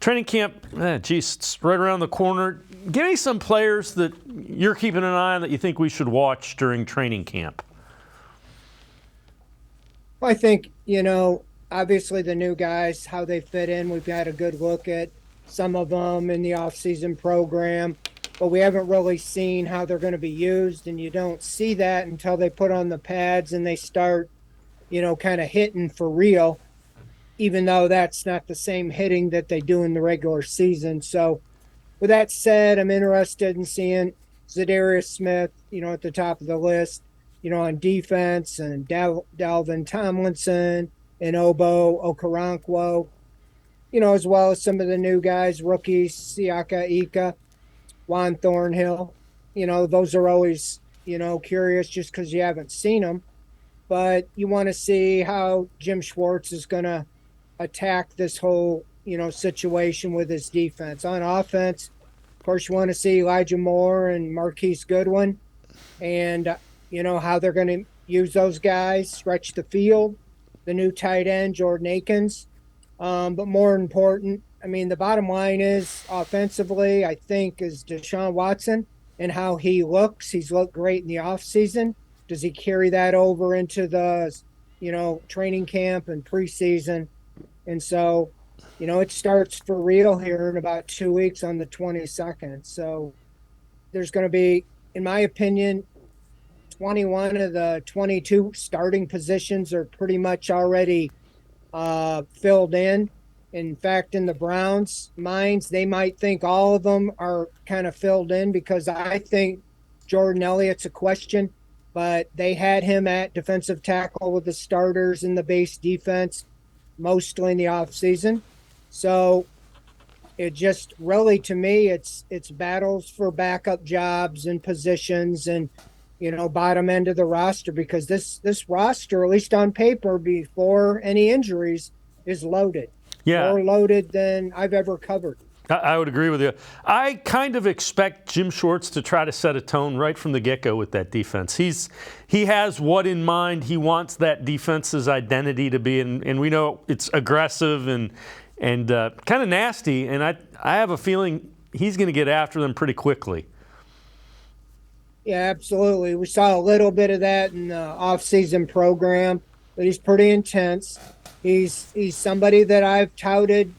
Training camp, it's right around the corner. Give me some players that you're keeping an eye on that you think we should watch during training camp. Well, I think, obviously the new guys, how they fit in. We've had a good look at some of them in the off-season program, but we haven't really seen how they're going to be used, and you don't see that until they put on the pads and they start, kind of hitting for real, even though that's not the same hitting that they do in the regular season. So with that said, I'm interested in seeing Zadarius Smith, at the top of the list, on defense, and Dalvin Tomlinson and Obo Okoronkwo, as well as some of the new guys, rookies, Siaka Ika, Juan Thornhill. Those are always, curious just because you haven't seen them. But you want to see how Jim Schwartz is going to attack this whole, situation with his defense. On offense, of course, you want to see Elijah Moore and Marquise Goodwin, and, how they're going to use those guys, stretch the field, the new tight end, Jordan Akins. But more important, the bottom line is offensively, I think, is Deshaun Watson and how he looks. He's looked great in the offseason. Does he carry that over into the, training camp and preseason? And so, it starts for real here in about 2 weeks on the 22nd. So there's going to be, in my opinion, 21 of the 22 starting positions are pretty much already filled in. In fact, in the Browns' minds, they might think all of them are kind of filled in, because I think Jordan Elliott's a question, but they had him at defensive tackle with the starters in the base defense, mostly in the offseason. So it just really, to me, it's battles for backup jobs and positions and, bottom end of the roster, because this roster, at least on paper, before any injuries, is loaded. Yeah. More loaded than I've ever covered. I would agree with you. I kind of expect Jim Schwartz to try to set a tone right from the get-go with that defense. He has what in mind. He wants that defense's identity to be, and we know it's aggressive and kind of nasty, and I have a feeling he's going to get after them pretty quickly. Yeah, absolutely. We saw a little bit of that in the off-season program, but he's pretty intense. He's somebody that I've touted,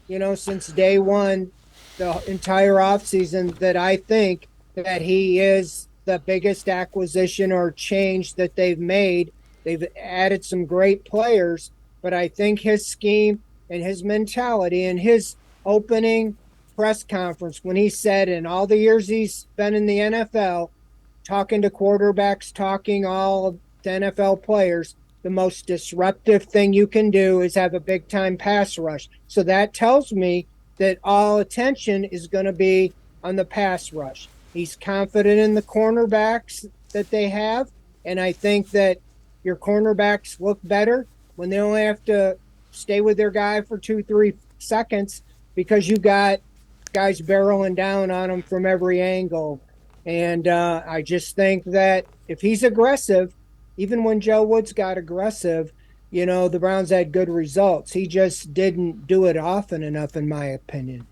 since day one, the entire offseason, that I think that he is the biggest acquisition or change that they've made. They've added some great players, but I think his scheme and his mentality and his opening press conference, when he said in all the years he's been in the NFL, talking to quarterbacks, talking all of the NFL players, the most disruptive thing you can do is have a big-time pass rush. So that tells me that all attention is going to be on the pass rush. He's confident in the cornerbacks that they have, and I think that your cornerbacks look better when they only have to stay with their guy for 2-3 seconds, because you got guys barreling down on them from every angle. And I just think that if he's aggressive, even when Joe Woods got aggressive, the Browns had good results. He just didn't do it often enough, in my opinion.